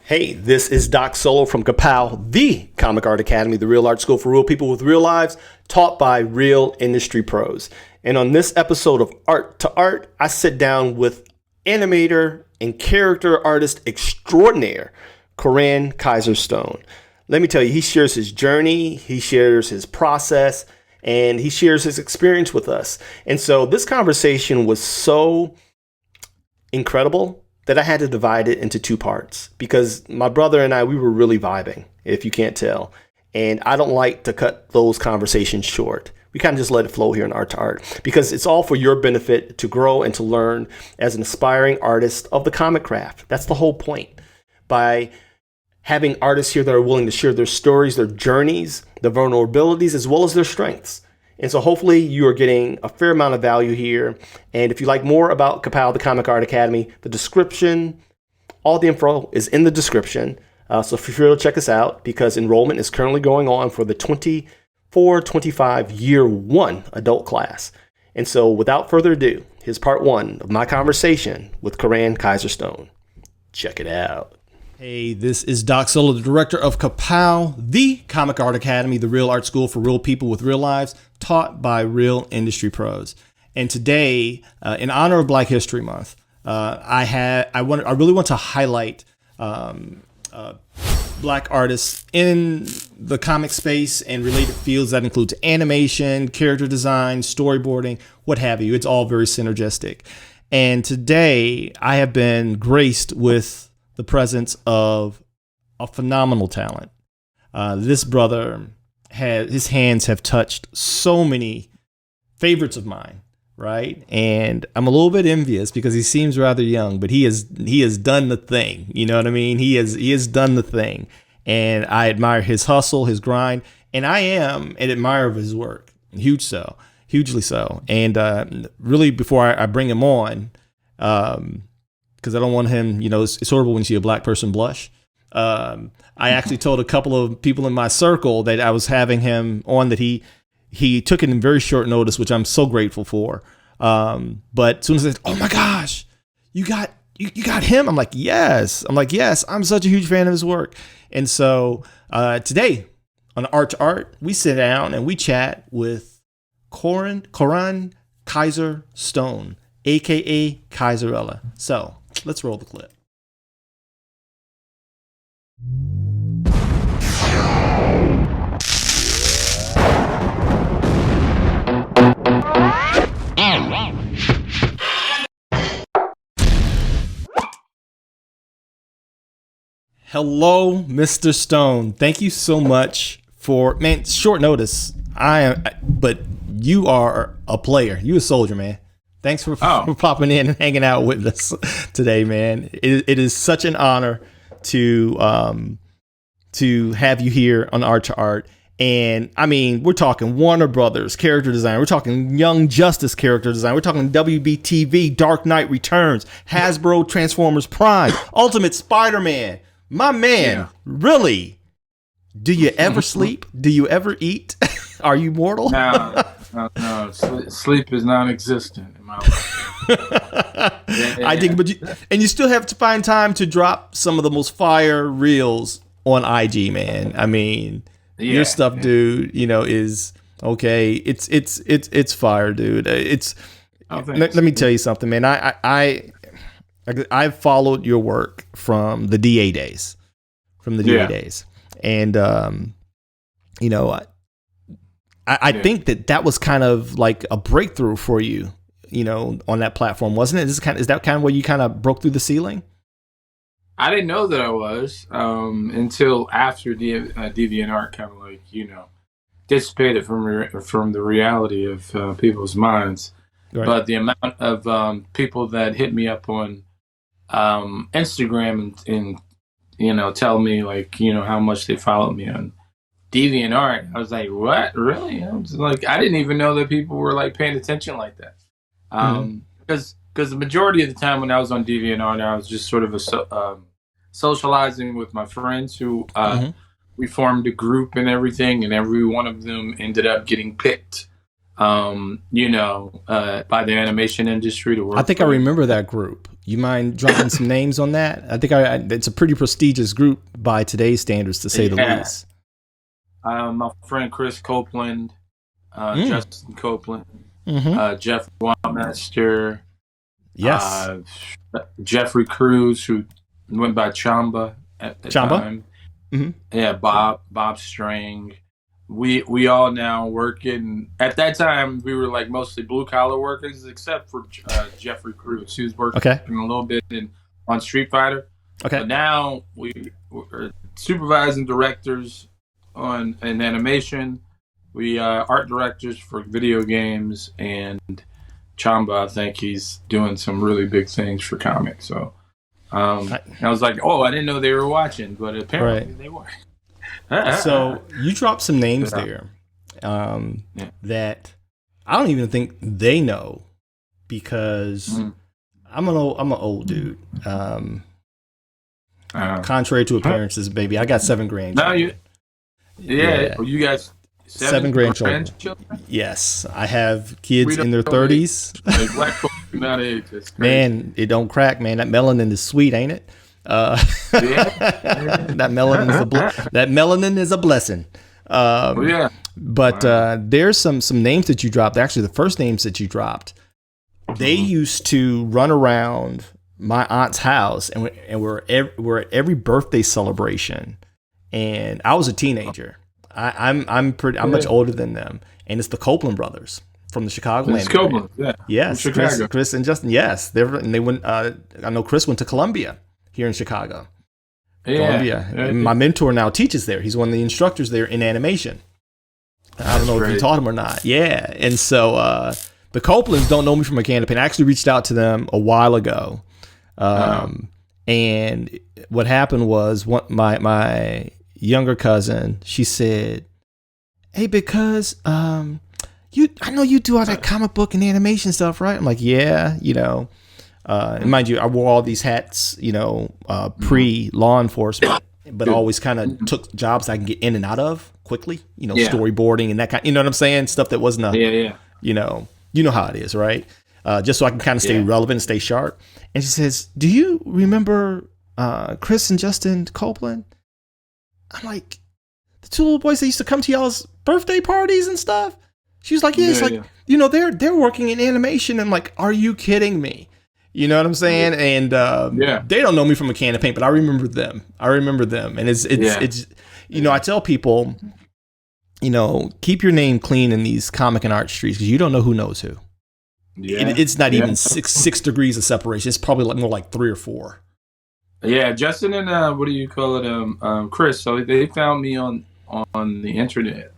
Hey, this is Doc Solo from Ka-Pow, the Comic Art Academy, the real art school for real people with real lives, taught by real industry pros. And on this episode of Art2Art, I sit down with animator and character artist extraordinaire, CORAN KIZER STONE. Let me tell you, he shares his journey, he shares his process, and he shares his experience with us. And so this conversation was so incredible that I had to divide it into two parts because my brother and I, we were really vibing, if you can't tell. And I don't like to cut those conversations short. We kind of just let it flow here in Art2Art because it's all for your benefit to grow and to learn as an aspiring artist of the comic craft. That's the whole point. By having artists here that are willing to share their stories, their journeys, their vulnerabilities, as well as their strengths. And so hopefully you are getting a fair amount of value here. And if you like more about Ka-Pow, the Comic Art Academy, the description, all the info is in the description. So feel free to check us out because enrollment is currently going on for the 24-25 year one adult class. And so without further ado, here's part one of my conversation with CORAN KIZER STONE. Check it out. Hey, this is Doc Solo, the director of Ka-Pow, the Comic Art Academy, the real art school for real people with real lives, taught by real industry pros. And today, in honor of Black History Month, I really want to highlight Black artists in the comic space and related fields. That includes animation, character design, storyboarding, what have you. It's all very synergistic. And today, I have been graced with the presence of a phenomenal talent. This brother his hands have touched so many favorites of mine, right? And I'm a little bit envious because he seems rather young, but he has done the thing. You know what I mean? He has done the thing, and I admire his hustle, his grind, and I am an admirer of his work, hugely so. And really, before I bring him on, because I don't want him, it's horrible when you see a Black person blush. I actually told a couple of people in my circle that I was having him on, that he took it in very short notice, which I'm so grateful for. But as soon as I said, "Oh my gosh, you got him," I'm like, yes. I'm such a huge fan of his work. And so today on Art2Art, we sit down and we chat with CORAN KIZER STONE, aka Kizerella. So let's roll the clip. Hello, Mr. Stone. Thank you so much for, short notice. But you are a player. You a soldier, man. Thanks for popping in and hanging out with us today, man. It is such an honor to have you here on Art2Art. And I mean, we're talking Warner Brothers character design. We're talking Young Justice character design. We're talking WBTV, Dark Knight Returns, Hasbro Transformers Prime, Ultimate Spider-Man. My man, Really? Do you ever sleep? Do you ever eat? Are you mortal? No. Sleep is non-existent in my life. I think, but you still have to find time to drop some of the most fire reels on IG, man. I mean, your stuff, dude, is okay. It's fire, dude. Let me tell you something, man. I've followed your work from the DA days, and I think that was kind of like a breakthrough for you, on that platform, wasn't it? Is that kind of where you kind of broke through the ceiling? I didn't know that I was until after DeviantArt kind of like dissipated from the reality of people's minds. Right. But the amount of people that hit me up on Instagram and tell me how much they followed me on DeviantArt, I was like, what? Really? I was like, I didn't even know that people were like paying attention like that. Because the majority of the time when I was on DeviantArt, I was just sort of socializing with my friends who we formed a group and everything, and every one of them ended up getting picked by the animation industry to work. I think I remember that group. You mind dropping some names on that? I think it's a pretty prestigious group by today's standards, to say the least. My friend Chris Copeland, Justin Copeland, Jeff Wamaster, yes, Jeffrey Cruz, who went by Chamba at the time. Yeah, Bob Strang. We all now working. At that time, we were like mostly blue collar workers, except for Jeffrey Cruz. He was working a little bit on Street Fighter. Okay. But now we're supervising directors in animation. We art directors for video games, and Chamba, I think he's doing some really big things for comics. So I was like, oh, I didn't know they were watching, but apparently they were. So you dropped some names there that I don't even think they know, because I'm an old dude. Contrary to appearances, baby, I got 7 grandchildren. You guys 7 grandchildren. Yes, I have kids in their 30s. Black folks do not age. Man, it don't crack, man. That melanin is sweet, ain't it? That melanin is a blessing. But there's some names that you dropped. Actually, the first names that you dropped, they used to run around my aunt's house, and we're at every birthday celebration. And I was a teenager. I'm much older than them, and it's the Copeland brothers from the Chicago area. Copeland, yes, Chris and Justin. Yes, they went. I know Chris went to Columbia here in Chicago. Columbia. And my mentor now teaches there. He's one of the instructors there in animation. I don't know if you taught him or not. Yeah, and so the Copelands don't know me from a can of paint. I actually reached out to them a while ago, and what happened was my younger cousin, she said, hey, because I know you do all that comic book and animation stuff, right? I'm like, yeah, and mind you, I wore all these hats, pre-law enforcement, but always kind of took jobs I can get in and out of quickly, storyboarding and that kind, you know what I'm saying? Stuff that wasn't you know how it is, right? Just so I can kind of stay relevant and stay sharp. And she says, do you remember Chris and Justin Copeland? I'm like, the 2 little boys that used to come to y'all's birthday parties and stuff? She was like, they're working in animation. And I'm like, are you kidding me? You know what I'm saying? And they don't know me from a can of paint, but I remember them. And it's I tell people, keep your name clean in these comic and art streets, because you don't know who knows who. It's not even six degrees of separation. It's probably more like 3 or 4. Yeah, Justin and Chris. So they found me on the internet.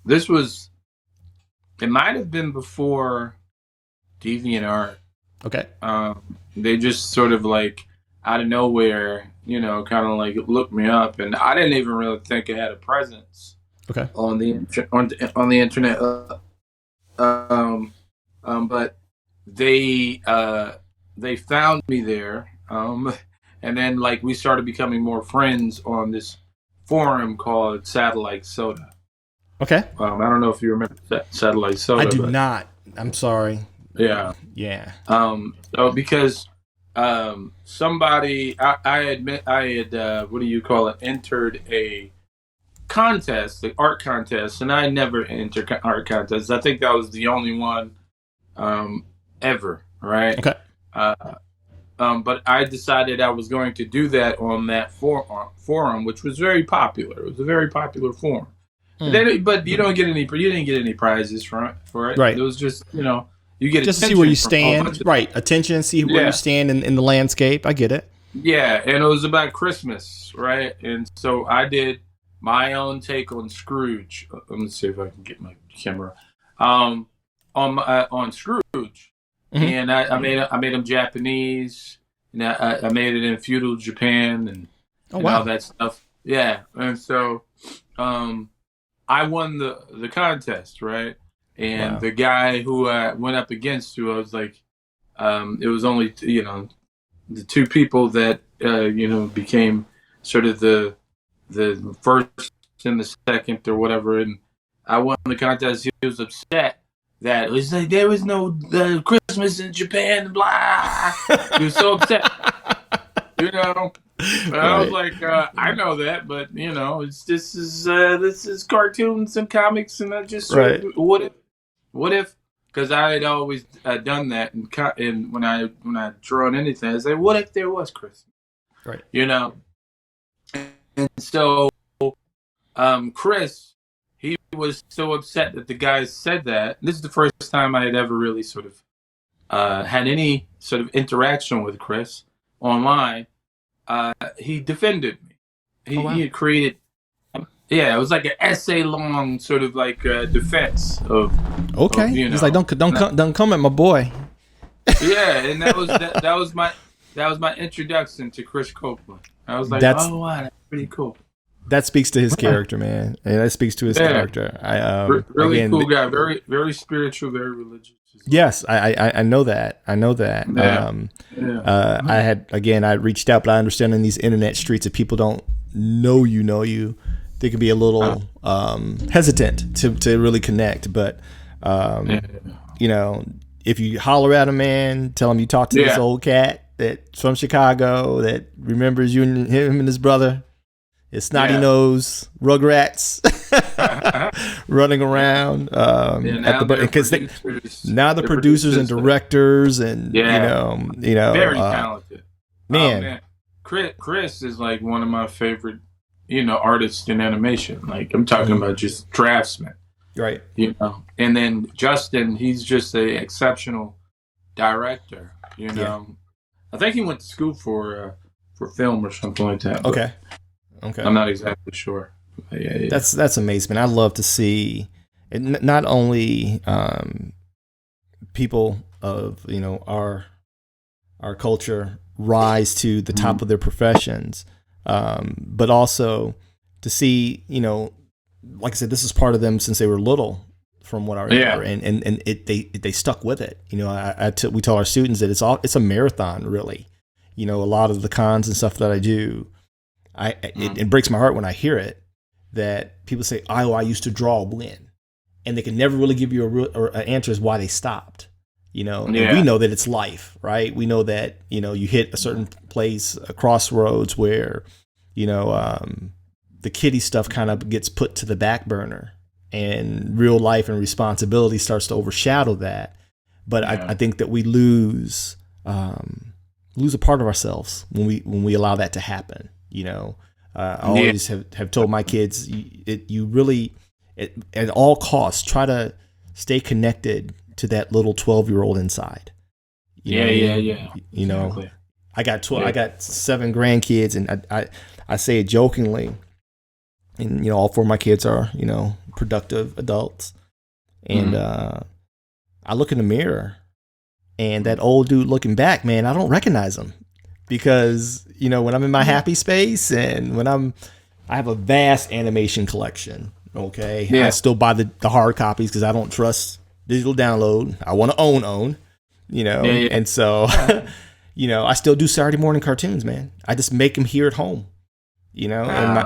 This was, it might have been before DeviantArt. Okay. They just sort of like out of nowhere, kind of like looked me up, and I didn't even really think I had a presence. Okay. On the internet. But they found me there, and then like we started becoming more friends on this forum called Satellite Soda. Okay. I don't know if you remember Satellite Soda. I do not. I'm sorry. Yeah. So because somebody, I had entered a contest, the art contest, and I never entered art contests. I think that was the only one ever, right? Okay. But I decided I was going to do that on that forum, which was very popular. It was a very popular forum. But you didn't get any prizes for it. Right. It was just, you get just to see where you stand. Right. Attention, see where you stand in the landscape. I get it. Yeah. And it was about Christmas. Right. And so I did my own take on Scrooge. Let me see if I can get my camera on Scrooge. And I made him Japanese, and I made it in feudal Japan and all that stuff. Yeah, and so I won the contest, right? And the guy who I went up against, who I was like, it was only the 2 people that became sort of the first and the second or whatever, and I won the contest. He was upset that was like there was no Christmas in Japan, blah. He was so upset, you know. And I was like, I know that, but you know, this is cartoons and comics, and I just sort of what if because I had always done that, and when I drawn anything, I say, what if there was Christmas, Right. you know, and so Chris, he was so upset that the guys said that. This is the first time I had ever really sort of had any sort of interaction with Chris online. He defended me. He had created, it was like an essay long sort of like defense of. Okay, of, you know, he's like, don't come at my boy. Yeah, and that was my introduction to Chris Copeland. I was like, oh wow, that's pretty cool. That speaks to his character, man. And that speaks to his character. Really cool guy, very very spiritual, very religious. Yes, I know that. I know that. I reached out, but I understand in these internet streets, if people don't know you, they can be a little hesitant to really connect. But you know, if you holler at a man, tell him you talked to this old cat that's from Chicago that remembers you and him and his brother. His snotty nose rugrats running around because now the producers and directors and you know very talented man. Chris is like one of my favorite artists in animation. Like I'm talking about just draftsman, right? And then Justin, he's just an exceptional director. I think he went to school for film or something like that. Okay. I'm not exactly sure. Yeah. That's amazing, man. I love to see it, not only people of our culture rise to the top of their professions, but also to see like I said, this is part of them since they were little, from what I remember, and they stuck with it. We tell our students that it's a marathon, really. A lot of the cons and stuff that I do. It breaks my heart when I hear it, that people say, I used to draw when, and they can never really give you an answer as why they stopped, and we know that it's life, right? We know that, you hit a certain place, a crossroads where, the kiddie stuff kind of gets put to the back burner and real life and responsibility starts to overshadow that. But I think that we lose a part of ourselves when we allow that to happen. I always have told my kids, you really, at all costs, try to stay connected to that little 12-year-old inside. Exactly. I got 7 grandkids, and I say it jokingly, and all 4 of my kids are productive adults, and I look in the mirror, and that old dude looking back, man, I don't recognize him. Because, when I'm in my happy space and when I have a vast animation collection, okay? Yeah. I still buy the hard copies because I don't trust digital download. I want to own, And so, I still do Saturday morning cartoons, man. I just make them here at home, and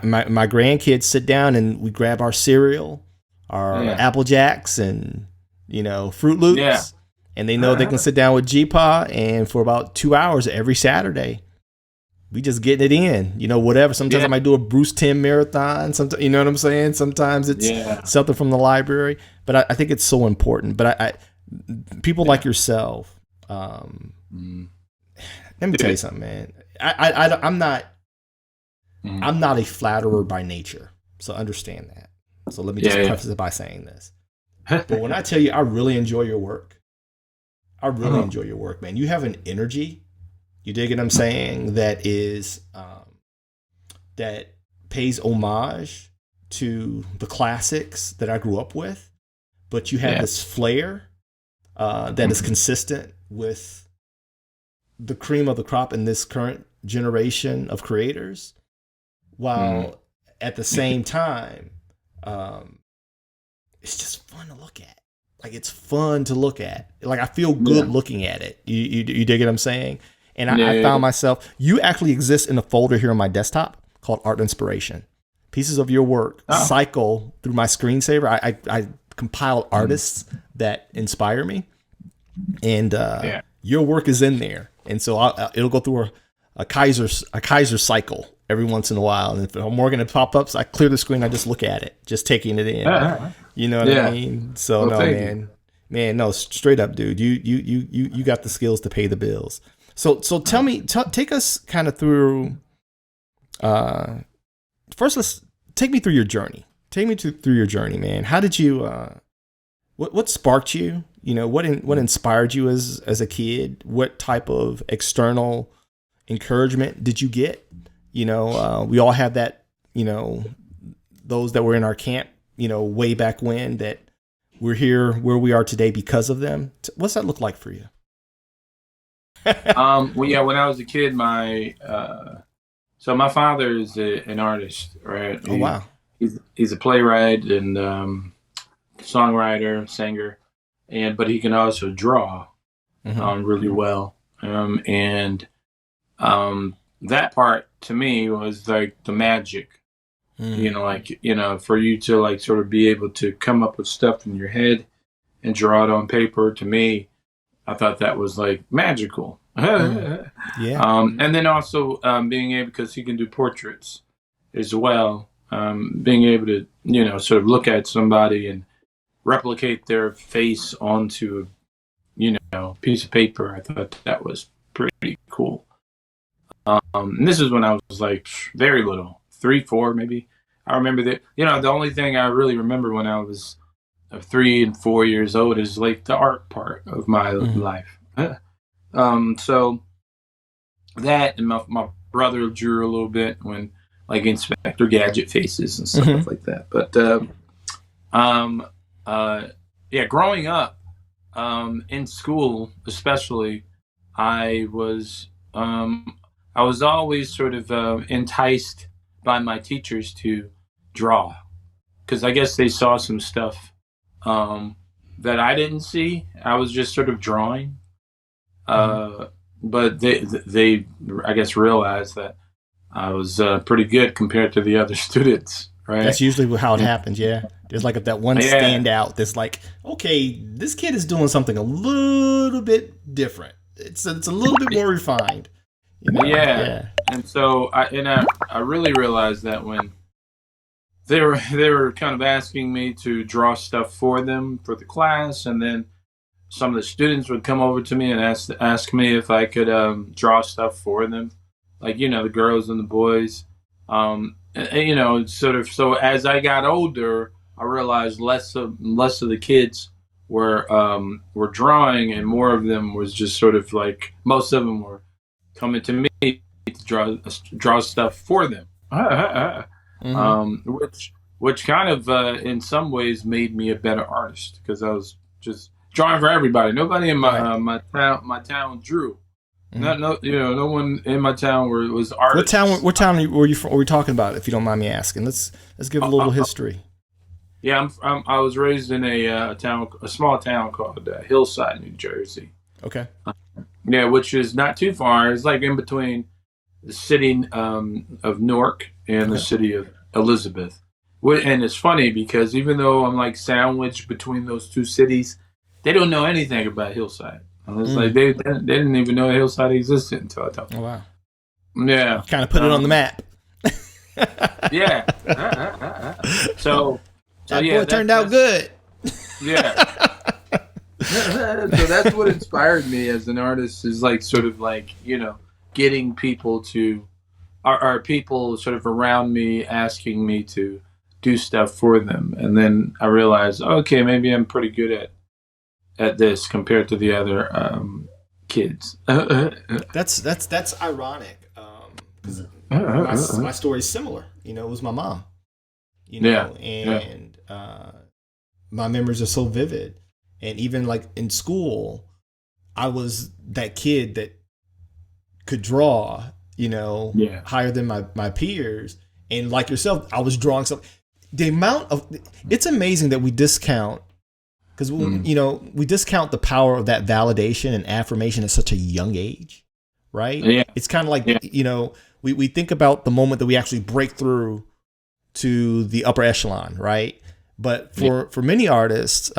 my grandkids sit down and we grab our cereal, our Apple Jacks and, Fruit Loops. Yeah. And they know they can sit down with G-Pa, and for about 2 hours every Saturday, we just getting it in, whatever. Sometimes I might do a Bruce Timm marathon. Sometimes, you know what I'm saying? Sometimes it's something from the library. But I think it's so important. But people like yourself, let me tell you something, man. I'm not a flatterer by nature, so understand that. So let me just preface it by saying this. But when I tell you, I really enjoy your work. I really enjoy your work, man. You have an energy, you dig what I'm saying, that is that pays homage to the classics that I grew up with, but you have this flair that is consistent with the cream of the crop in this current generation of creators, while at the same time, it's just fun to look at. Like, it's fun to look at. Like, I feel good looking at it. You dig what I'm saying? And I found myself, you actually exist in a folder here on my desktop called Art Inspiration. Pieces of your work cycle through my screensaver. I compile artists that inspire me. And your work is in there. And so it'll go through a Kaiser cycle every once in a while. And if I'm working at pop-ups, I clear the screen. I just look at it, just taking it in. You know what I mean? So man, no, straight up, dude, you got the skills to pay the bills. So tell me, take us kind of through, first, take me through your journey. Take me through your journey, man. How did you, what sparked you? You know, what inspired you as a kid? What type of external encouragement did you get? You know, we all have that, you know, those that were in our camp, you know, way back when, that we're here where we are today because of them. What's that look like for you? Well, yeah, when I was a kid, so my father is an artist, right? Oh, wow. He's a playwright and songwriter, singer, but he can also draw really well. That part to me was like the magic, you know, like, you know, for you to like sort of be able to come up with stuff in your head and draw it on paper. To me, I thought that was like magical. And then also being able, because he can do portraits as well, being able to, you know, sort of look at somebody and replicate their face onto, you know, piece of paper. I thought that was pretty cool. And this is when I was like very little, 3, 4, maybe. I remember that, you know, the only thing I really remember when I was 3 and 4 years old is like the art part of my life. So that, and my brother drew a little bit when, like, Inspector Gadget faces and stuff like that. But yeah, growing up in school, especially, I was always sort of enticed by my teachers to draw, because I guess they saw some stuff that I didn't see. I was just sort of drawing, but they I guess realized that I was pretty good compared to the other students. Right. That's usually how it happens. Yeah. There's like that one standout that's like, okay, this kid is doing something a little bit different. It's a little bit more refined. You know? Yeah. And so I really realized that when they were kind of asking me to draw stuff for them for the class, and then some of the students would come over to me and ask me if I could draw stuff for them, like, you know, the girls and the boys. And, you know, sort of. So as I got older, I realized less of the kids were drawing, and more of them was just sort of like, most of them were coming to me to draw stuff for them, which kind of in some ways made me a better artist, because I was just drawing for everybody. Nobody in my town drew. No one in my town was artists. What town were you from? Were we talking about, if you don't mind me asking? Let's give a little history. Yeah, I was raised in a small town called Hillside, New Jersey. Okay. Yeah, which is not too far. It's like in between the city of Newark and the city of Elizabeth. And it's funny because even though I'm like sandwiched between those two cities, they don't know anything about Hillside. It's like they didn't even know Hillside existed until I told them. Oh, wow. Yeah. Kind of put it on the map. Yeah. So it turned out good. Yeah. So that's what inspired me as an artist, is like sort of like, you know, getting people to, or people sort of around me asking me to do stuff for them. And then I realized, okay, maybe I'm pretty good at this compared to the other kids. That's ironic, because my story is similar. You know, it was my mom. You know, and my memories are so vivid. And even like in school, I was that kid that could draw, you know, higher than my peers. And like yourself, I was drawing something. The amount of, it's amazing that we discount, because you know, we discount the power of that validation and affirmation at such a young age, right? Yeah. It's kind of like, you know, we think about the moment that we actually break through to the upper echelon, right? But for many artists,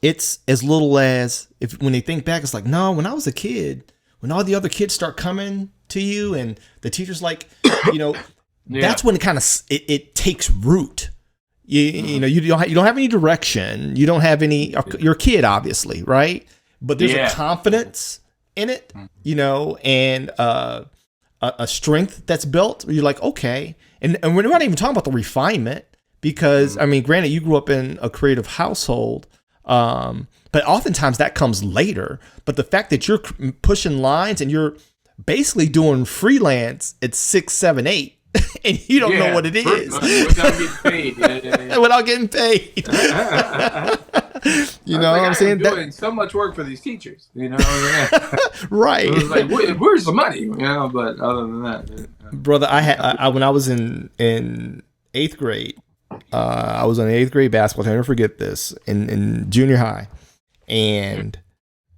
it's as little as when they think back, it's like, no, when I was a kid, when all the other kids start coming to you and the teacher's like, that's when it kind of, it takes root. You know, you don't have any direction. You don't have any, you're a kid, obviously. Right. But there's a confidence in it, and a strength that's built. You're like, okay. And we're not even talking about the refinement because, I mean, granted, you grew up in a creative household, but oftentimes that comes later. But the fact that you're pushing lines and you're basically doing freelance at 6, 7, 8, and you don't know what it is. Without getting paid. Yeah. Without getting paid. You know what I'm saying? Doing so much work for these teachers, Right. It was like, where's the money? But other than that, brother, I when I was in 8th grade, I was on an 8th grade basketball team. I'll never forget this in junior high, and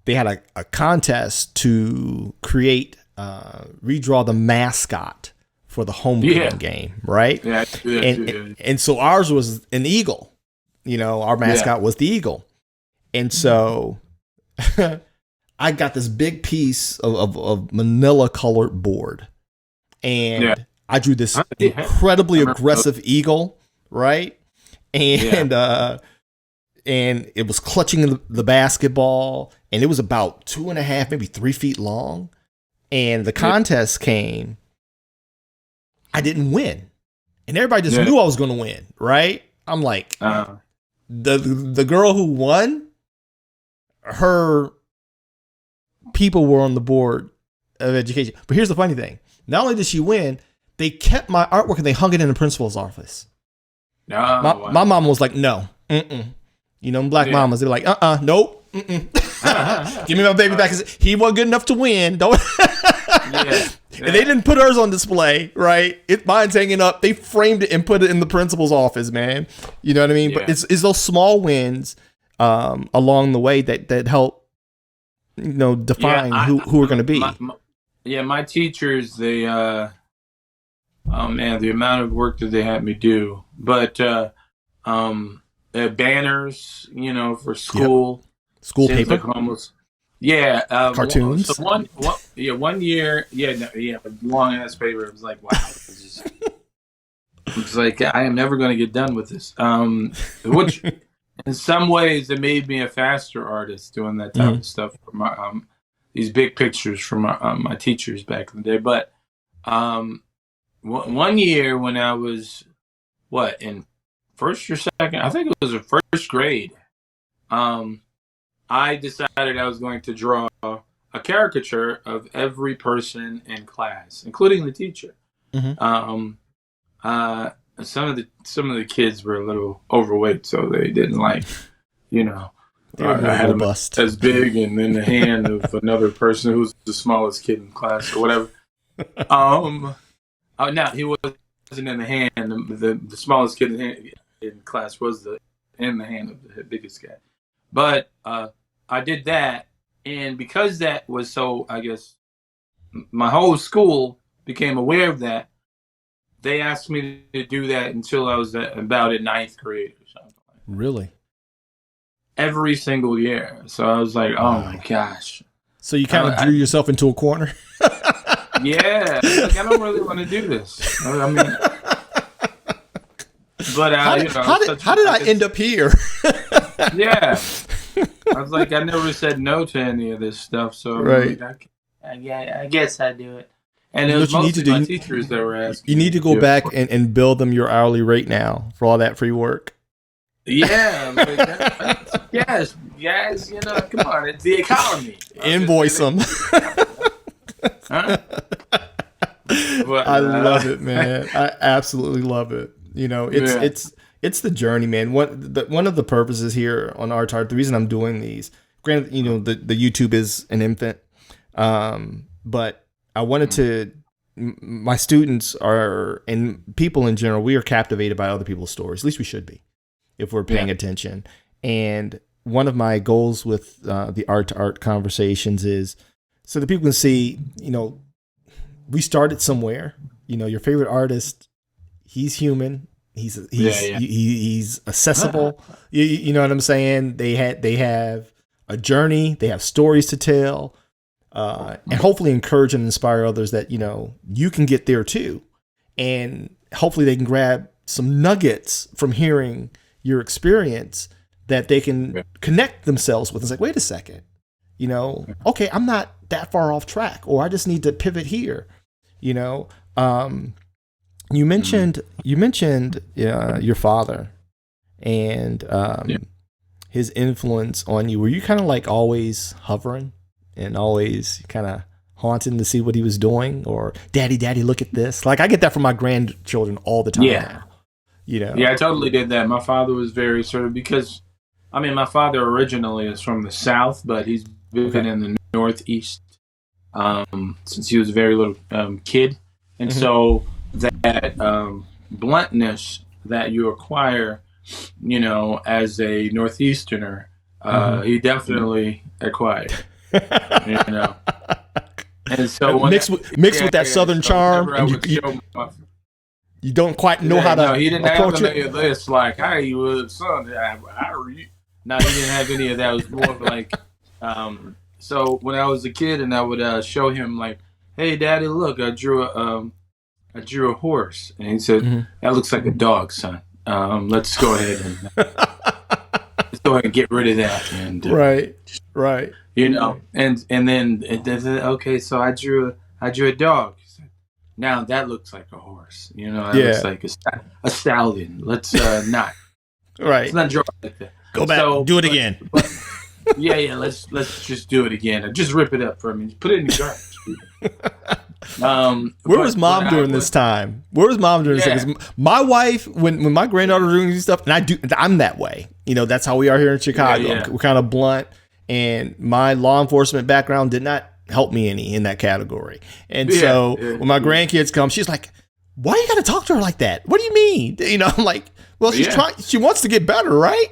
they had a contest to redraw the mascot for the homecoming game, right? Yeah. And so ours was an eagle. Our mascot was the eagle. And so I got this big piece of manila colored board. And I drew this incredibly aggressive eagle, right? And and it was clutching the basketball, and it was about 2.5, maybe 3 feet long. And the contest came. I didn't win. And everybody just knew I was going to win, right? I'm like, the girl who won, her people were on the board of education. But here's the funny thing. Not only did she win, they kept my artwork and they hung it in the principal's office. My mom was like, no. Black mamas, they're like, nope. Give me my baby back. He wasn't good enough to win. Don't. And they didn't put hers on display, right? Mine's hanging up. They framed it and put it in the principal's office, man. You know what I mean? But it's those small wins along the way that help, define who we're going to be. My teachers, they, oh man, the amount of work that they had me do. But banners, for school. School paper. Like almost. Yeah, cartoons. So one year, long ass paper. It was like, wow, it's like I am never going to get done with this. Which, in some ways, it made me a faster artist doing that type of stuff for my these big pictures from my teachers back in the day. But one year when I was in first or second, I think it was the first grade. I decided I was going to draw a caricature of every person in class, including the teacher. Some of the kids were a little overweight, so they didn't like, I had them as big and in the hand of another person who's the smallest kid in class or whatever. Now he wasn't in the hand. The smallest kid in class was in the hand of the biggest guy. But I did that, and because that was so, I guess, my whole school became aware of that. They asked me to do that until I was about in 9th grade or something. Really? Every single year. So I was like, oh my gosh. So you kind of drew yourself into a corner? Yeah. Like, I don't really want to do this. I mean... But how did I end up here? Yeah, I was like, I never said no to any of this stuff, so right. I guess I do it. And it was mostly my teachers that were asking. You need to go back and bill them your hourly rate now for all that free work. Yeah, yes, come on, it's the economy. Invoice them. Huh? But, I love it, man. I absolutely love it. It's the journey, man. One of the purposes here on Art2Art, the reason I'm doing these, granted, the YouTube is an infant, but I wanted to. My students are, and people in general, we are captivated by other people's stories. At least we should be, if we're paying attention. And one of my goals with the Art2Art conversations is so that people can see, we started somewhere. Your favorite artist, he's human. He's accessible. You know what I'm saying? They have a journey. They have stories to tell, and hopefully encourage and inspire others that you can get there too, and hopefully they can grab some nuggets from hearing your experience that they can connect themselves with. It's like, wait a second, okay, I'm not that far off track, or I just need to pivot here. You mentioned your father and his influence on you. Were you kind of like always hovering and always kind of haunting to see what he was doing, or daddy, look at this? Like I get that from my grandchildren all the time. Yeah. Yeah, I totally did that. My father was very sort of, because, I mean, my father originally is from the South, but he's been in the Northeast since he was a very little kid. And so that bluntness that you acquire, as a Northeasterner, he definitely acquired. And so mixed with that Southern charm, and you don't quite know how to. No, he didn't approach have any of this. Like, hey, son, how are you? No, he didn't have any of that. It was more of like, so when I was a kid, and I would show him like, hey, daddy, look, I drew a horse, and he said, that looks like a dog, son. Let's go ahead and get rid of that. And right. And then okay, so I drew a dog. Now that looks like a horse. That looks like a stallion. Let's not. Right. Let's not draw like that. Go back. Do it again. Let's just do it again. And just rip it up for me. Just put it in the garbage. Where was mom during this time? Where was mom during this time? My wife, when my granddaughter was doing these stuff, and I'm that way. That's how we are here in Chicago. Yeah. We're kind of blunt, and my law enforcement background did not help me any in that category. And so when my grandkids come, she's like, why you got to talk to her like that? What do you mean? I'm like, well, she's trying, she wants to get better, right?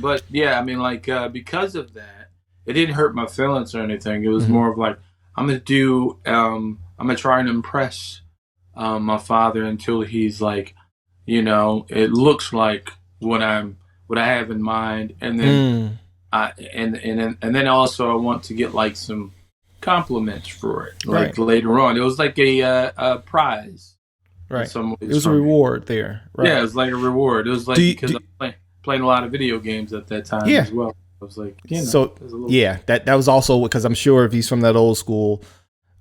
But yeah, I mean, like, because of that, it didn't hurt my feelings or anything. It was more of like, I'm going to try and impress my father until he's like, it looks like what I have in mind. And then, and then also I want to get like some compliments for it, like later on. It was like a prize, right? It was a reward there, right? Yeah, it was like a reward. It was like because I was playing a lot of video games at that time as well. I was like, that was also because I'm sure if he's from that old school,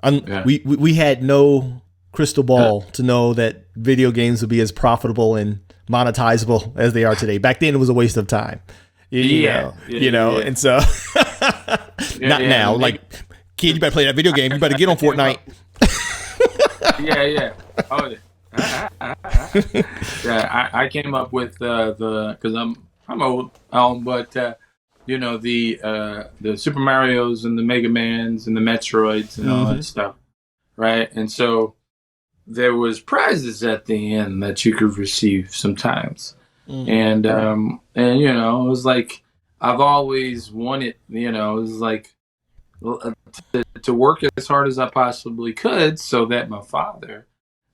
we had no crystal ball to know that video games would be as profitable and monetizable as they are today. Back then, it was a waste of time. And so not now. Like, kid, you better play that video game. You better get on Fortnite. I came up with because I'm old, but the Super Marios and the Mega Mans and the Metroids and all that stuff, right? And so there was prizes at the end that you could receive sometimes. And it was like, I've always wanted, it was like to work as hard as I possibly could so that my father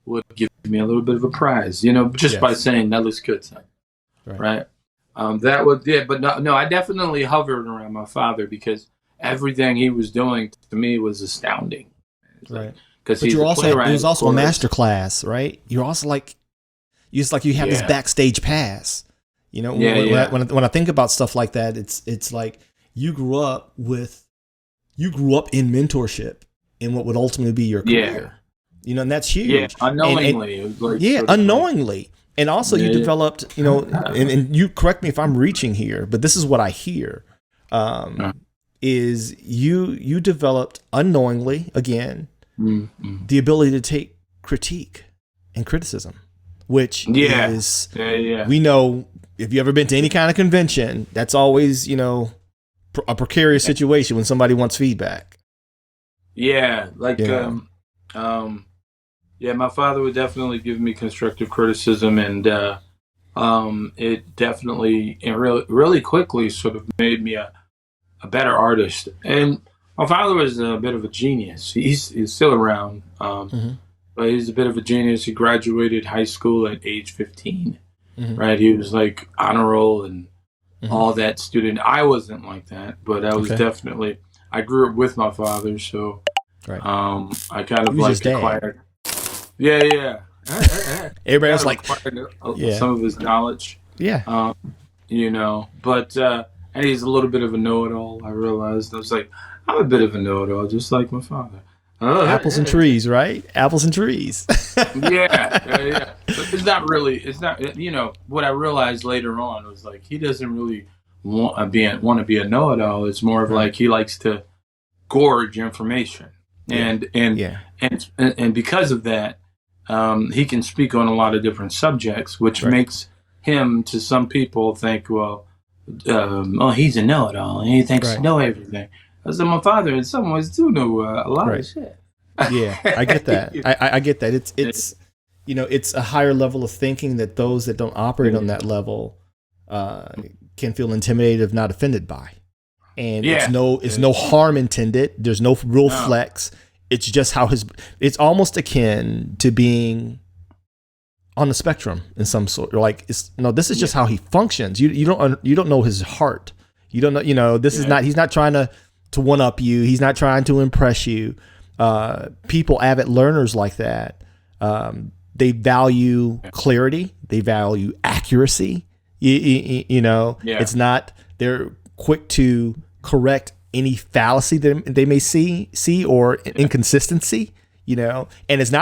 would give me a little bit of a prize, just by saying that looks good, son. Right. That was but no, I definitely hovered around my father because everything he was doing to me was astounding. Right. Because it was also a master class, right? You're also like, you have this backstage pass. When I think about stuff like that, it's like you grew up in mentorship in what would ultimately be your career. And that's huge. Yeah, unknowingly. Unknowingly. And also you developed, and you correct me if I'm reaching here, but this is what I hear, is you developed unknowingly, again, the ability to take critique and criticism, which is, we know, if you've ever been to any kind of convention, that's always, a precarious situation when somebody wants feedback. Yeah, like, my father would definitely give me constructive criticism, and it definitely, and really, really quickly sort of made me a better artist. And my father was a bit of a genius. He's still around, but but he's a bit of a genius. He graduated high school at age 15, Mm-hmm. right? He was like honor roll and Mm-hmm. all that student. I wasn't like that, but I was Okay. definitely, I grew up with my father, so Right. I kind of He was like his dad. acquired. Yeah, yeah. Everybody else Kind like, of acquired yeah. some of his knowledge, yeah. you know, but and he's a little bit of a know-it-all. I realized I was like, I'm a bit of a know-it-all, just like my father. Apples and trees, right? Apples and trees. Yeah. But it's not really. It's not. You know what I realized later on was like he doesn't really want to be a know-it-all. It's more of like he likes to gorge information, and because of that, he can speak on a lot of different subjects, which makes him to some people think, well, oh, he's a know-it-all, and he thinks he know everything. I said, my father in some ways do know a lot of shit. Yeah, I get that. I get that. It's you know, it's a higher level of thinking that those that don't operate on that level can feel intimidated if not offended by. And it's no harm intended. There's no real flex. It's just how it's almost akin to being on the spectrum in some sort. Like this is just how he functions. You don't know his heart. You don't know, this is not, he's not trying to one up you. He's not trying to impress you. People, avid learners like that, they value clarity. They value accuracy. You know, it's not, they're quick to correct any fallacy that they may see or inconsistency, you know, and it's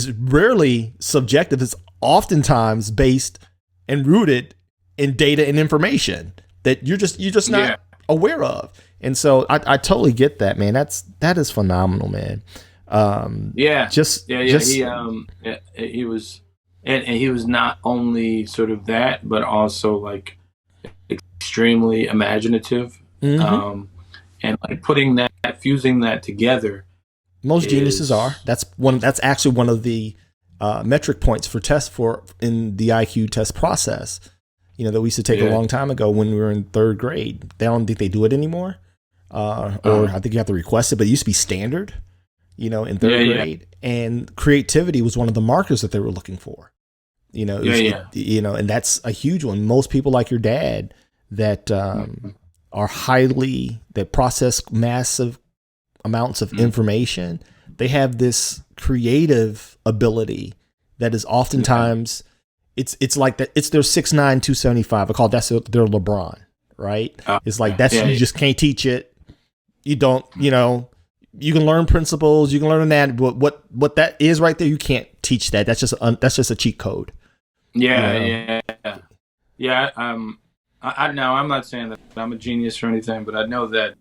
rarely subjective. It's oftentimes based and rooted in data and information that you're just not aware of. And so I totally get that, man. That is phenomenal, man. He was, and he was not only sort of that, but also like extremely imaginative. Mm-hmm. And like fusing that together. Most geniuses are. That's actually one of the metric points in the IQ test process. You know, that we used to take a long time ago when we were in third grade. I don't think they do it anymore. Or I think you have to request it, but it used to be standard, you know, in third grade. And creativity was one of the markers that they were looking for. You know, you know, and that's a huge one. Most people like your dad that are that process massive amounts of information. They have this creative ability that is oftentimes it's like that. It's their 6'9", 275. I call that's their LeBron, right? It's like you just can't teach it. You don't, you know, you can learn principles, you can learn that, but what that is right there, you can't teach that. That's just a cheat code. Yeah. Now I'm not saying that I'm a genius or anything, but I know that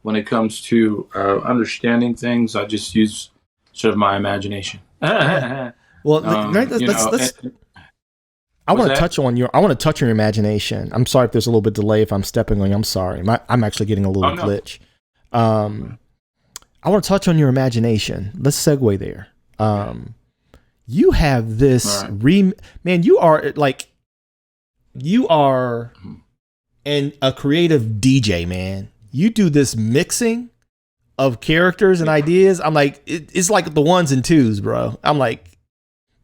when it comes to understanding things, I just use sort of my imagination. Well, let's I want to touch on your imagination. I'm sorry if there's a little bit delay if I'm stepping on you. I'm sorry. I'm actually getting a little glitch. I want to touch on your imagination. Let's segue there. You have this man, you are a creative DJ, man. You do this mixing of characters and ideas. I'm like, it's like the ones and twos, bro. I'm like,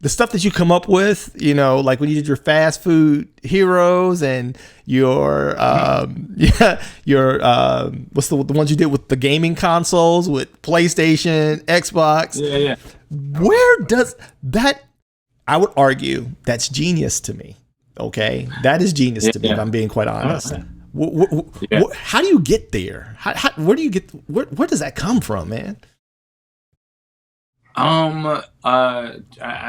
the stuff that you come up with, you know, like when you did your fast food heroes and your what's the ones you did with the gaming consoles with PlayStation, Xbox. Yeah. Where does that? I would argue that's genius to me. Okay, that is genius to me. If I'm being quite honest. How do you get there? Where do you get? Where does that come from, man? I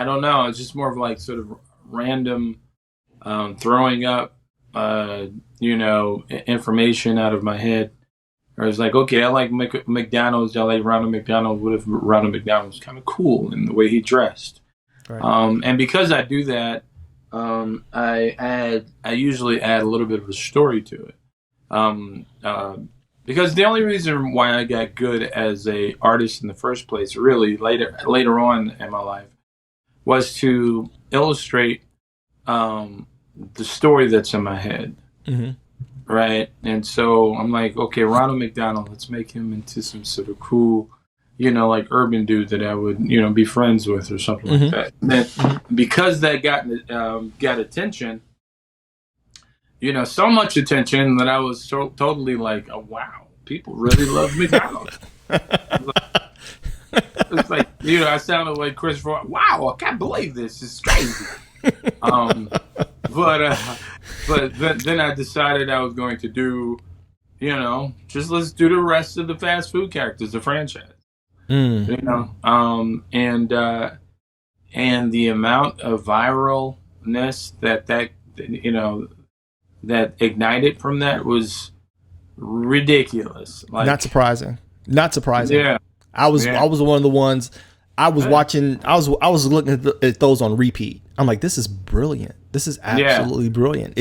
don't know. It's just more of like sort of random throwing up, you know, information out of my head. Or it's like, okay, I like McDonald's. I like Ronald McDonald. What if Ronald McDonald was kind of cool in the way he dressed? Right. And because I do that, I usually add a little bit of a story to it. Because the only reason why I got good as a artist in the first place, really later on in my life, was to illustrate the story that's in my head, right? And so I'm like, okay, Ronald McDonald, let's make him into some sort of cool, like urban dude that I would, be friends with or something like that. And then because that got attention, so much attention that I was totally like, oh, wow, people really love McDonald's. It's like, I sounded like Christopher. Wow, I can't believe this. It's crazy. But then I decided I was going to do, just let's do the rest of the fast food characters, the franchise. And the amount of viralness that ignited from that was ridiculous. Like, not surprising. Yeah. I was one of the ones I was watching. I was looking at those on repeat. I'm like, this is brilliant. This is absolutely brilliant.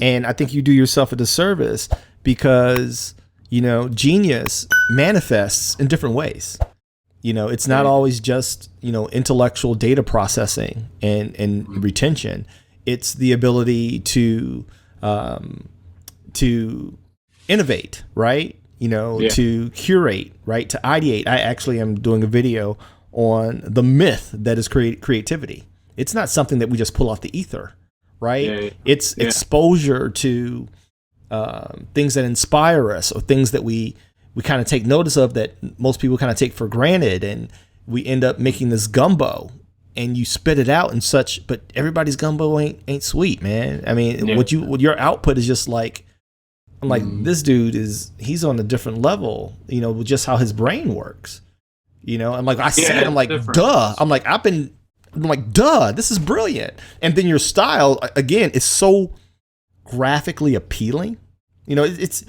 And I think you do yourself a disservice because, genius manifests in different ways. It's not always just, intellectual data processing and retention. It's the ability to innovate, right? To curate, right? To ideate. I actually am doing a video on the myth that is creativity. It's not something that we just pull off the ether, right? It's exposure to things that inspire us, or things that we kind of take notice of that most people kind of take for granted, and we end up making this gumbo, and you spit it out and such. But everybody's gumbo ain't sweet, man. I mean, what your output is just like. I'm like, this dude he's on a different level, with just how his brain works, and like I said, I'm like, duh. I'm like, duh, this is brilliant. And then your style, again, is so graphically appealing. It's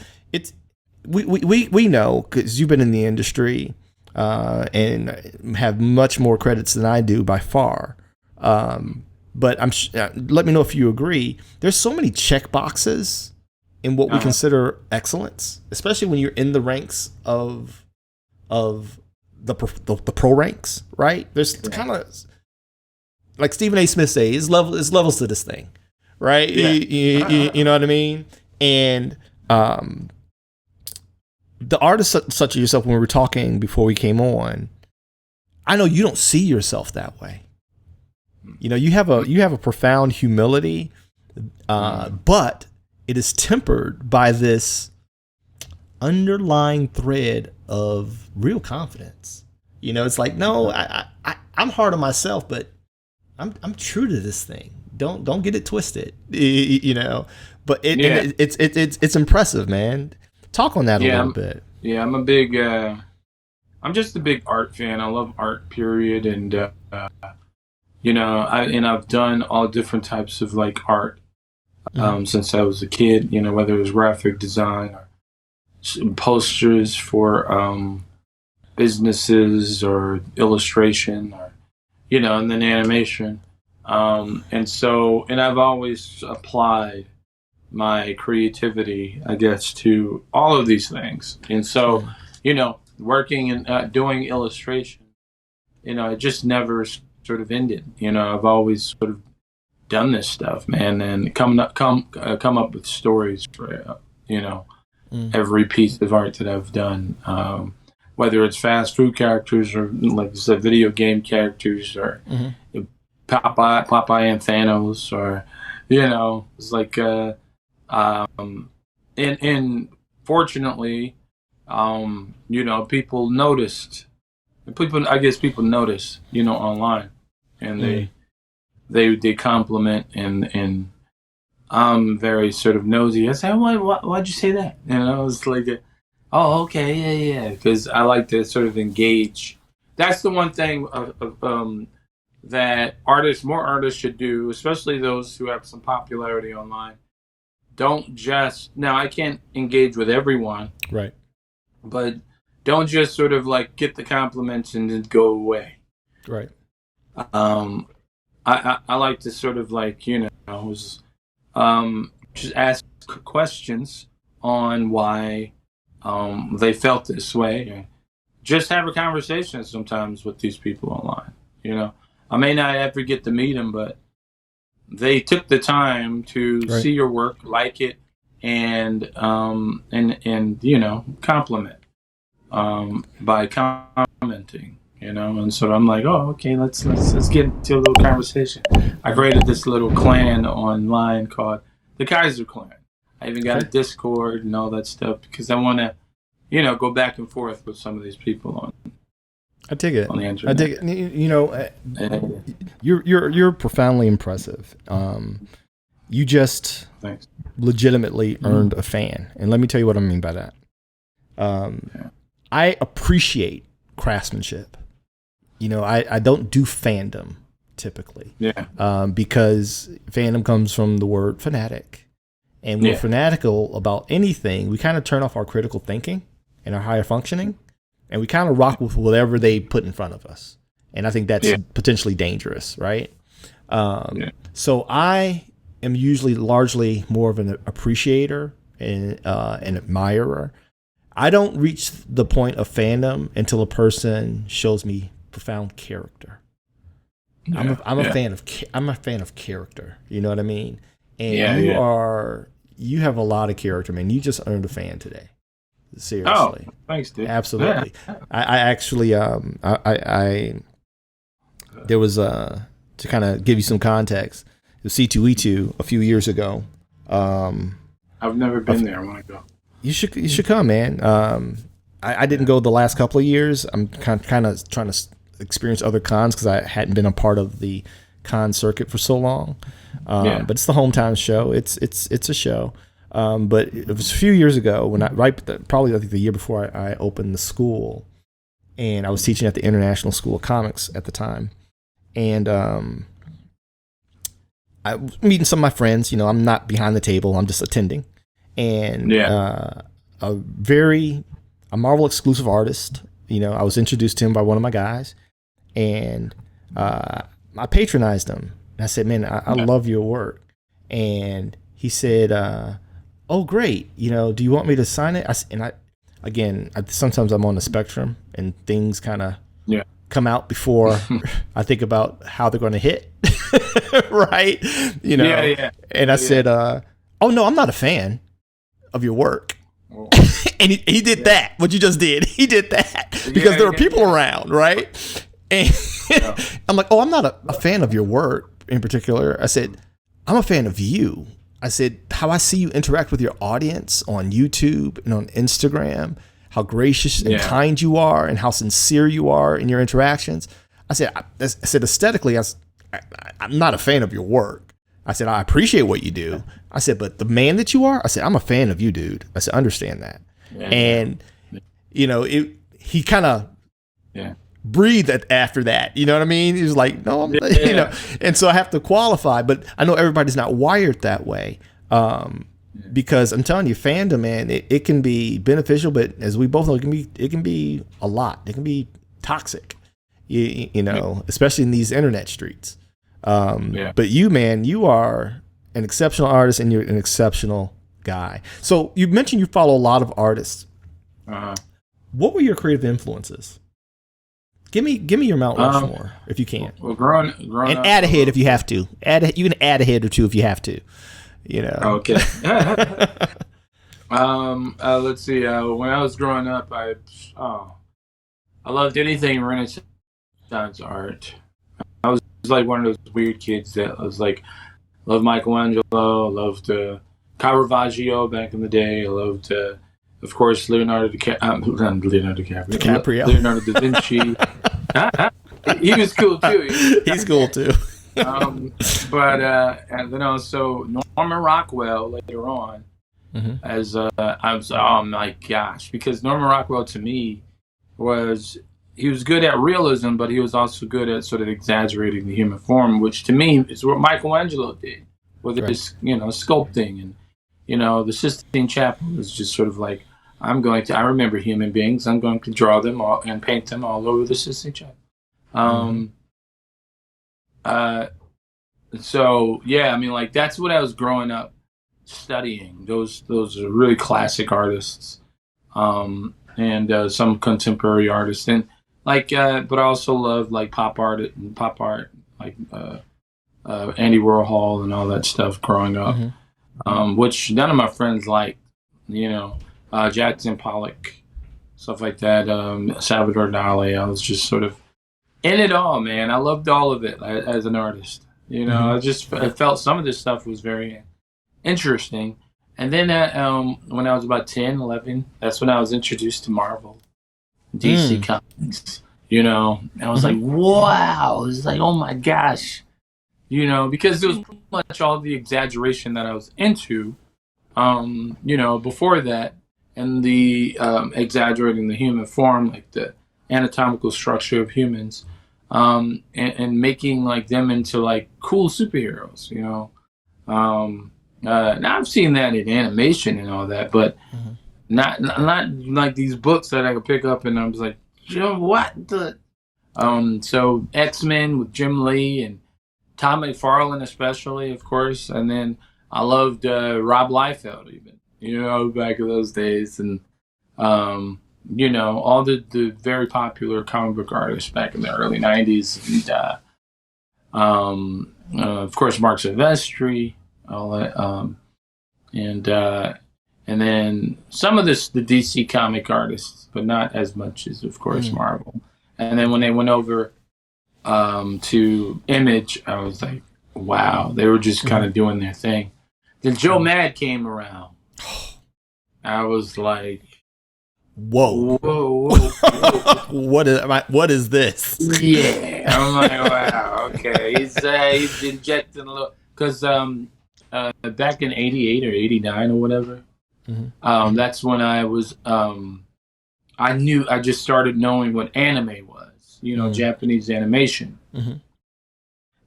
we know, because you've been in the industry and have much more credits than I do by far. But let me know if you agree. There's so many check boxes in what we consider excellence, especially when you're in the ranks of the pro ranks, right? There's kind of, like Stephen A. Smith say, is levels to this thing, right? You know what I mean? And the artists such as yourself, when we were talking before we came on, I know you don't see yourself that way. You have a profound humility, but it is tempered by this underlying thread of real confidence. It's like, no, I'm hard on myself, but I'm true to this thing. Don't get it twisted. But it's impressive, man. Talk on that a little bit. Yeah, I'm just a big art fan. I love art, period, and I've done all different types of like art. Since I was a kid, whether it was graphic design or posters for businesses or illustration or, and then animation. And I've always applied my creativity, I guess, to all of these things. And so, working and doing illustration, it just never sort of ended. I've always sort of done this stuff, man, and come up with stories for every piece of art that I've done, whether it's fast food characters or, like I said, video game characters, or Popeye and Thanos, or it's like and fortunately, people noticed. I guess people notice, online, and they compliment, and I'm very sort of nosy. I say, why'd you say that? It's like, oh, okay, yeah, because I like to sort of engage. That's the one thing that more artists should do, especially those who have some popularity online. Don't just, now I can't engage with everyone, right? But don't just sort of like get the compliments and then go away, right? I like to sort of like, just ask questions on why they felt this way. And just have a conversation sometimes with these people online. I may not ever get to meet them, but they took the time to see your work, like it, and compliment. by commenting, and so I'm like, oh, okay, let's get into a little conversation. I created this little clan online called the Kaiser Clan. I even got a Discord and all that stuff because I want to, go back and forth with some of these people on. I dig it. On the internet. I dig it. You're profoundly impressive. You just legitimately earned a fan, and let me tell you what I mean by that. I appreciate craftsmanship. I don't do fandom typically. Because fandom comes from the word fanatic. And when we're fanatical about anything, we kind of turn off our critical thinking and our higher functioning, and we kind of rock with whatever they put in front of us. And I think that's potentially dangerous, right? So I am usually largely more of an appreciator and an admirer. I don't reach the point of fandom until a person shows me profound character. I'm a fan of character. You know what I mean? And you have a lot of character, man. You just earned a fan today. Seriously. Oh, thanks, dude. Absolutely. I actually there was to kind of give you some context. It was C2E2 a few years ago. I've never been there. I want to go. You should come, man. I didn't go the last couple of years. I'm kind of trying to experience other cons because I hadn't been a part of the con circuit for so long. But it's the hometown show. It's a show. But it was a few years ago when probably I think the year before I opened the school, and I was teaching at the International School of Comics at the time, and I was meeting some of my friends. I'm not behind the table. I'm just attending, and a Marvel exclusive artist. I was introduced to him by one of my guys, and I patronized him. I said, "Man, I love your work," and he said, "Oh, great. Do you want me to sign it?" Sometimes I'm on the spectrum, and things kind of come out before I think about how they're going to hit, right? And I said, "Oh no, I'm not a fan of your work." And he did that. What you just did, he did that because there were people around, right? And I'm like, "Oh, I'm not a fan of your work in particular." I said, "I'm a fan of you." I said, "How I see you interact with your audience on YouTube and on Instagram, how gracious and kind you are, and how sincere you are in your interactions." I said, aesthetically, I'm not a fan of your work. I said, "I appreciate what you do." I said, "But the man that you are," I said, "I'm a fan of you, dude." I said, "Understand that." And he kind of breathed after that. You know what I mean? He was like, "No, I'm," and so I have to qualify, but I know everybody's not wired that way. Because I'm telling you, fandom, man, it can be beneficial, but as we both know, it can be a lot. It can be toxic, especially in these internet streets. But you, man, you are an exceptional artist, and you're an exceptional guy. So you mentioned you follow a lot of artists. What were your creative influences? Give me your Mount Rushmore if you can. Well, growing and up, add a hit if you have to. You can add a hit or two if you have to. Okay. Let's see. When I was growing up, I loved anything Renaissance art. I was like one of those weird kids that was like, loved Michelangelo, loved Caravaggio back in the day. I loved, of course, Leonardo DiCaprio. Leonardo da Vinci. He was cool too. He's cool too. But and then also Norman Rockwell later on, as I was, oh my gosh, because Norman Rockwell to me he was good at realism, but he was also good at sort of exaggerating the human form, which to me is what Michelangelo did with his sculpting, and the Sistine Chapel was just sort of like, I remember human beings, I'm going to draw them all and paint them all over the Sistine Chapel. So yeah, I mean, like, that's what I was growing up studying. Those are really classic artists, and some contemporary artists, and like, but I also loved like pop art, like Andy Warhol and all that stuff growing up, which none of my friends liked. Jackson Pollock, stuff like that. Salvador Dali. I was just sort of in it all, man. I loved all of it as an artist. You know, I felt some of this stuff was very interesting. And then when I was about 10, 11, that's when I was introduced to Marvel, DC Comics. You know, and I was like, wow. It's like, oh my gosh. You know, because there was pretty much all the exaggeration that I was into, you know, before that. And the exaggerating the human form, like the anatomical structure of humans, and making like them into like cool superheroes, you know. Now I've seen that in animation and all that, but not like these books that I could pick up and I was like, what the? So X-Men with Jim Lee and Tom McFarlane especially, of course, and then I loved Rob Liefeld even, you know, back in those days, and you know, all the very popular comic book artists back in the early '90s, and of course Mark Silvestri, all that, and then some of the DC comic artists, but not as much as, of course, Marvel. And then when they went over to Image, I was like, wow, they were just kind of doing their thing. Then Joe Mad came around. I was like, whoa. What is this? Yeah. I'm like, wow, okay. He's injecting a little, because back in 88 or 89 or whatever, that's when I was, I just started knowing what anime was, you know, Japanese animation.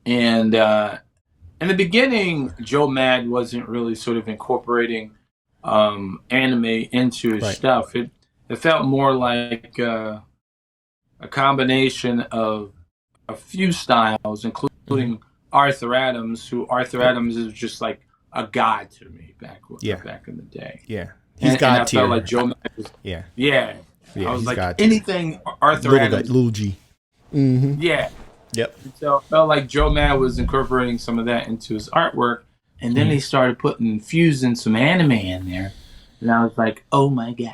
And in the beginning, Joe Mad wasn't really sort of incorporating anime into his stuff. It felt more like a combination of a few styles, including Arthur Adams, who Arthur Adams is just like a god to me back in the day. Yeah. He's God tier. I felt like Joe Mad was, yeah. I was like, anything Arthur Adams. Little G. Yeah. Yep. So I felt like Joe Mad was incorporating some of that into his artwork. And then he started fusing some anime in there. And I was like, oh my God.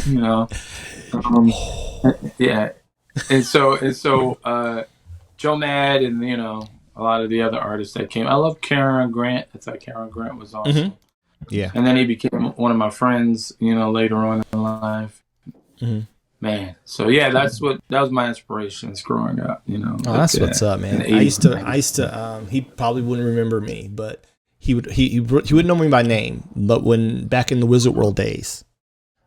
You know? Yeah. And so Joe Mad and, you know, a lot of the other artists that came. I love Karen Grant. I thought Karen Grant was awesome. Yeah. And then he became one of my friends, you know, later on in life. Man. So yeah, that was my inspirations growing up, you know. Oh, that's what's up, man. I used to he probably wouldn't remember me, but he wouldn't know me by name. But when back in the Wizard World days,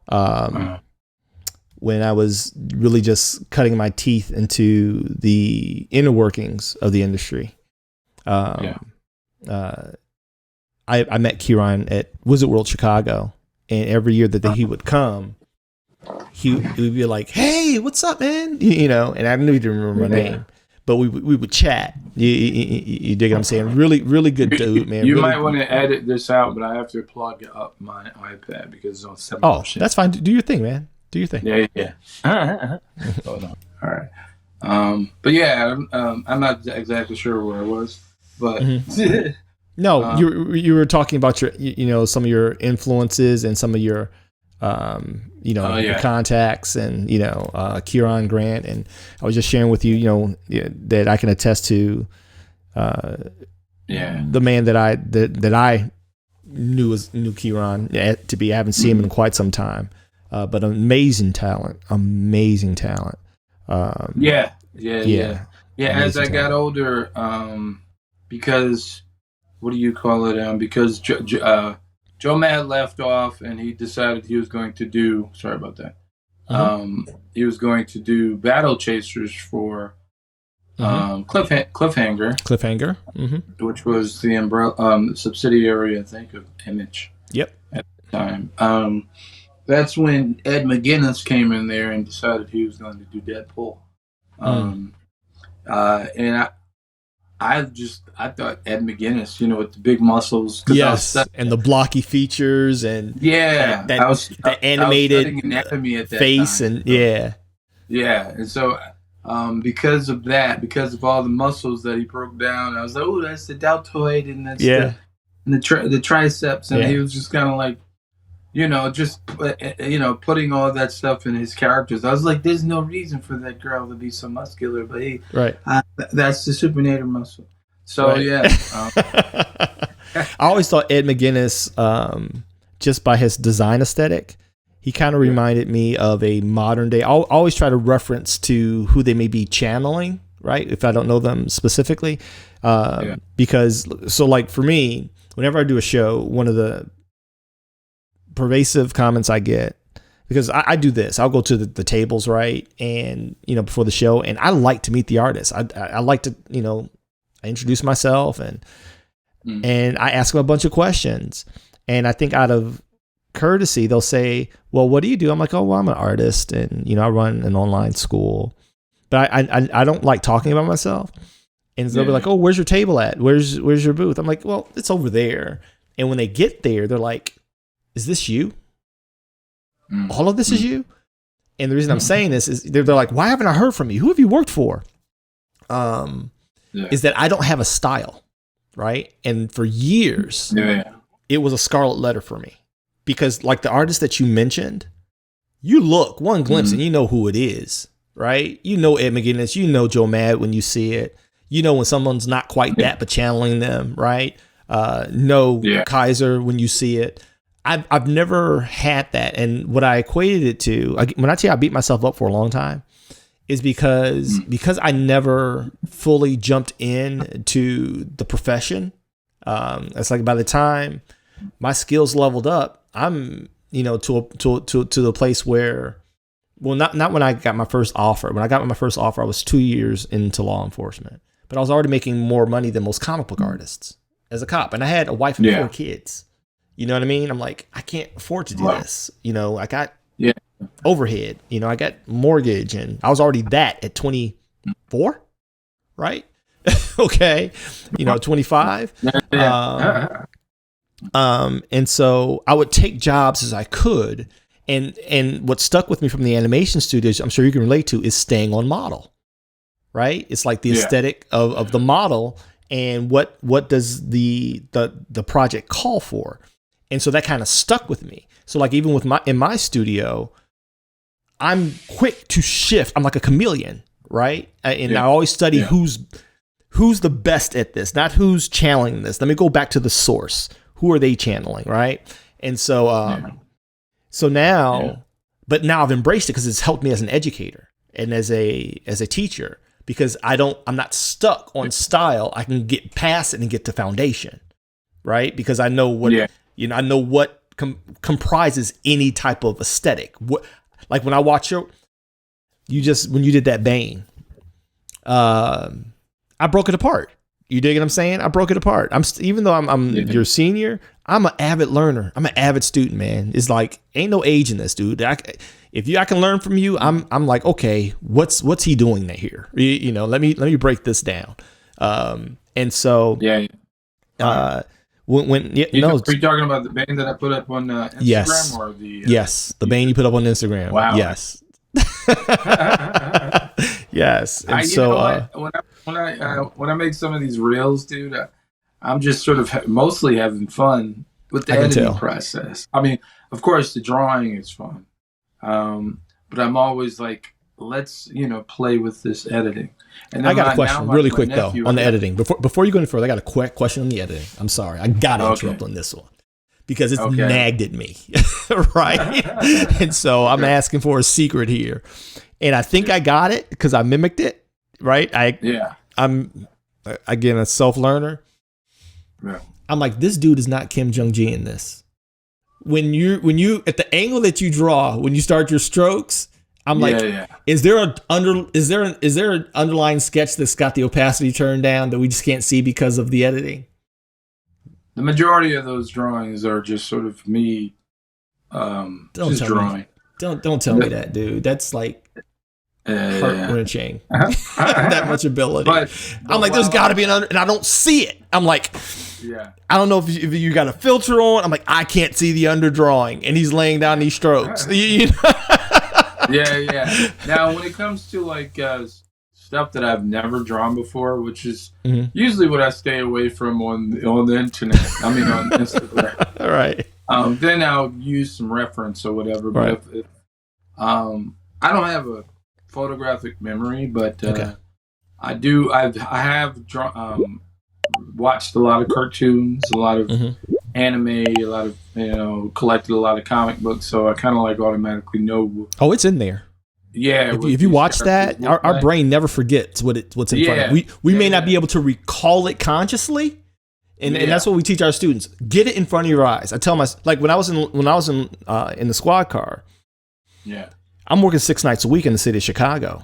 when I was really just cutting my teeth into the inner workings of the industry, I met Kieran at Wizard World Chicago, and every year that he would come, he would be like, "Hey, what's up, man?" You know, and I knew he didn't remember my name, but we would chat. You dig what I'm saying? Really, really good dude, man. You really, might want to edit this out, but I have to plug up my iPad because it's on 7. Oh, that's fine. Do your thing, man. Do your thing. Yeah. Hold on. All right. But yeah, I'm not exactly sure where I was, but no, you were talking about your some of your influences and some of your your contacts and Kieran Grant, and I was just sharing with you that I can attest to the man that I knew Kieran to be. I haven't seen him in quite some time, but amazing talent. Yeah. As I got older, because what do you call it? Because Joe Mad left off, and he decided he was going to do. Sorry about that. He was going to do Battle Chasers for Cliffhanger, which was the umbrella subsidiary, I think, of Image. Yep. At the time, that's when Ed McGuinness came in there and decided he was going to do Deadpool. And I thought Ed McGuinness, with the big muscles, yes, and the blocky features, and the animated anatomy at that face, time. And and so because of that, because of all the muscles that he broke down, I was like, oh, that's the deltoid, and that's the triceps, and he was just kind of like, just putting all that stuff in his characters. I was like, there's no reason for that girl to be so muscular, but hey, Right. That's the supernator muscle. So Right. yeah, I always thought Ed McGuinness, just by his design aesthetic, he kind of reminded me of a modern day. I'll always try to reference to who they may be channeling, right? If I don't know them specifically, because so like for me, whenever I do a show, one of the pervasive comments I get, because I do this, I'll go to the tables, right? And, before the show, and I like to meet the artists. I like to, I introduce myself and I ask them a bunch of questions. And I think out of courtesy, they'll say, well, what do you do? I'm like, oh, well, I'm an artist and, I run an online school, but I don't like talking about myself. And they'll be like, oh, where's your table at? Where's your booth? I'm like, well, it's over there. And when they get there, they're like, is this you? All of this is you? And the reason I'm saying this is they're like, why haven't I heard from you? Who have you worked for? Is that I don't have a style, right? And for years, it was a scarlet letter for me because like the artist that you mentioned, you look one glimpse and you know who it is, right? You know Ed McGuinness, you know Joe Mad when you see it. You know when someone's not quite that, but channeling them, right? Kizer when you see it. I've never had that. And what I equated it to, when I tell you I beat myself up for a long time, is because I never fully jumped into the profession. It's like by the time my skills leveled up, I'm, to the place where, well, not when I got my first offer. When I got my first offer, I was 2 years into law enforcement, but I was already making more money than most comic book artists as a cop. And I had a wife and 4 kids. You know what I mean? I'm like, I can't afford to do this. I got overhead, I got mortgage and I was already that at 24, right? Okay. 25. And so I would take jobs as I could. And what stuck with me from the animation studios, I'm sure you can relate to, is staying on model, right? It's like the aesthetic of the model and what does the project call for? And so that kind of stuck with me. So like even with in my studio, I'm quick to shift. I'm like a chameleon, right? And I always study who's the best at this, not who's channeling this. Let me go back to the source. Who are they channeling, right? And so so now, but now I've embraced it because it's helped me as an educator and as a teacher because I'm not stuck on style. I can get past it and get to foundation, right? Because I know what I know what comprises any type of aesthetic. Like when I watch when you did that Bane, I broke it apart. You dig what I'm saying? I broke it apart. Even though I'm your senior, I'm an avid learner. I'm an avid student, man. It's like ain't no age in this, dude. I can learn from you. I'm like, okay, what's he doing here? Let me break this down. And so when are you talking about the Bane that I put up on Instagram or the Bane you put up on Instagram? Wow. Yes. Yes. And when I make some of these reels, dude, I'm just sort of mostly having fun with the editing process. I mean, of course, the drawing is fun, but I'm always like, let's play with this editing. And I got a question really quick though on the editing. Before you go any further, I got a quick question on the editing. I'm sorry, I gotta interrupt on this one because it's nagged at me, right? And so I'm asking for a secret here, and I think I got it because I mimicked it, right? I'm again a self learner. Yeah. I'm like, this dude is not Kim Jong-gi in this. When you at the angle that you draw when you start your strokes. I'm like, is there an underlying sketch that's got the opacity turned down that we just can't see because of the editing? The majority of those drawings are just sort of me just drawing. Don't tell me that, dude. That's like heart-wrenching. That much ability. But I'm like, there's got to be and I don't see it. I'm like, I don't know if you got a filter on. I'm like, I can't see the underdrawing, and he's laying down these strokes. Yeah. Now, when it comes to like stuff that I've never drawn before, which is usually what I stay away from on the internet. I mean, on Instagram. All right. Then I'll use some reference or whatever. But Right. if I don't have a photographic memory, but I do. I have watched a lot of cartoons, a lot of anime, a lot of collected a lot of comic books. So I kind of like automatically know. Oh, it's in there. Yeah, If you watch that, our brain never forgets what's in front of it. We may not be able to recall it consciously, and that's what we teach our students. Get it in front of your eyes. I tell my when I was in the squad car. Yeah, I'm working 6 nights a week in the city of Chicago,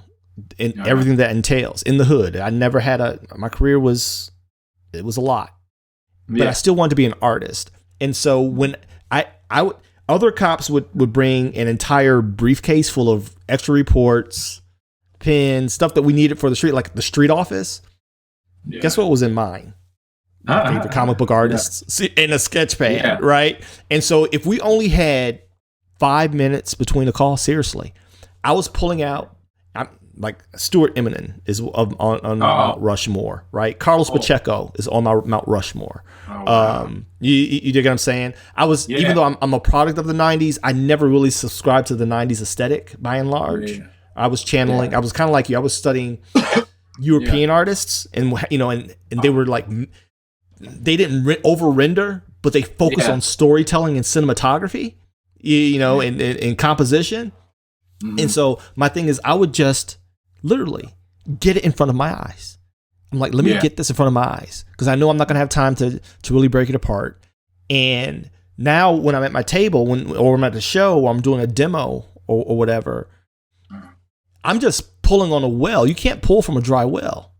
and everything that entails in the hood. I never had my career was a lot, but I still wanted to be an artist. And so when other cops would bring an entire briefcase full of extra reports, pens, stuff that we needed for the street, like the street office. Yeah. Guess what was in mine? My favorite comic book artists in a sketch pad, right? And so if we only had 5 minutes between a call, seriously, I was pulling out. Like Stuart Eminem is on Mount Rushmore, right? Carlos Pacheco is on Mount Rushmore. Oh, wow. You dig what I'm saying? I was even though I'm a product of the '90s, I never really subscribed to the '90s aesthetic by and large. Yeah. I was channeling. I was kind of like you. I was studying European artists, and they were like they didn't over render, but they focused on storytelling and cinematography, and composition. Mm-hmm. And so my thing is, I would just literally get it in front of my eyes. I'm like, let me get this in front of my eyes, because I know I'm not going to have time to really break it apart. And now when I'm at my table, or I'm at the show, or I'm doing a demo or whatever, I'm just pulling on a well. You can't pull from a dry well.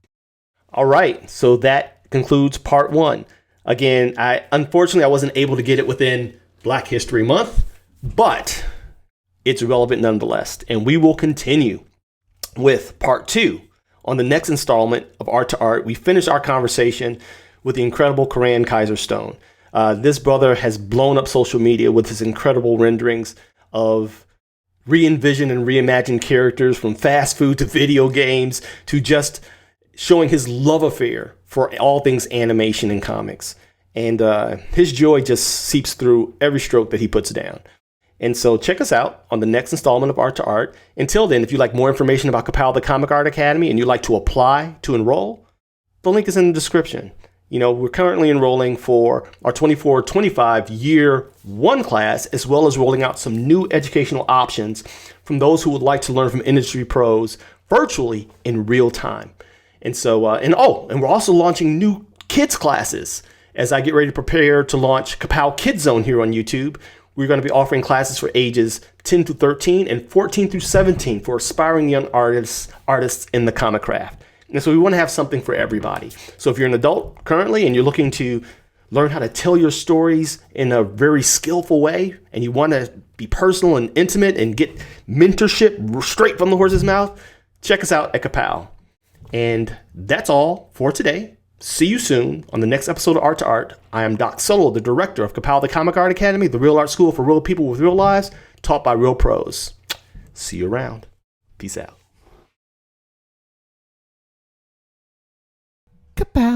All right. So that concludes part 1. Again, unfortunately I wasn't able to get it within Black History Month, but it's relevant nonetheless. And we will continue with part 2 on the next installment of Art2Art. We finish our conversation with the incredible CORAN KIZER STONE. This brother has blown up social media with his incredible renderings of re-envisioned and reimagined characters, from fast food to video games, to just showing his love affair for all things animation and comics. And his joy just seeps through every stroke that he puts down. And so check us out on the next installment of Art2Art. Until then, if you'd like more information about Ka-Pow, the Comic Art Academy, and you'd like to apply to enroll, the link is in the description. We're currently enrolling for our 24-25 year 1 class, as well as rolling out some new educational options from those who would like to learn from industry pros virtually in real time. And so, and we're also launching new kids classes as I get ready to prepare to launch Ka-Pow Kid Zone here on YouTube. We're going to be offering classes for ages 10 through 13 and 14 through 17 for aspiring young artists in the comic craft. And so we want to have something for everybody. So if you're an adult currently and you're looking to learn how to tell your stories in a very skillful way, and you want to be personal and intimate and get mentorship straight from the horse's mouth, check us out at Ka-Pow. And that's all for today. See you soon on the next episode of Art2Art. I am Doc Solo, the director of Ka-Pow, the Comic Art Academy, the real art school for real people with real lives, taught by real pros. See you around. Peace out. Ka-Pow.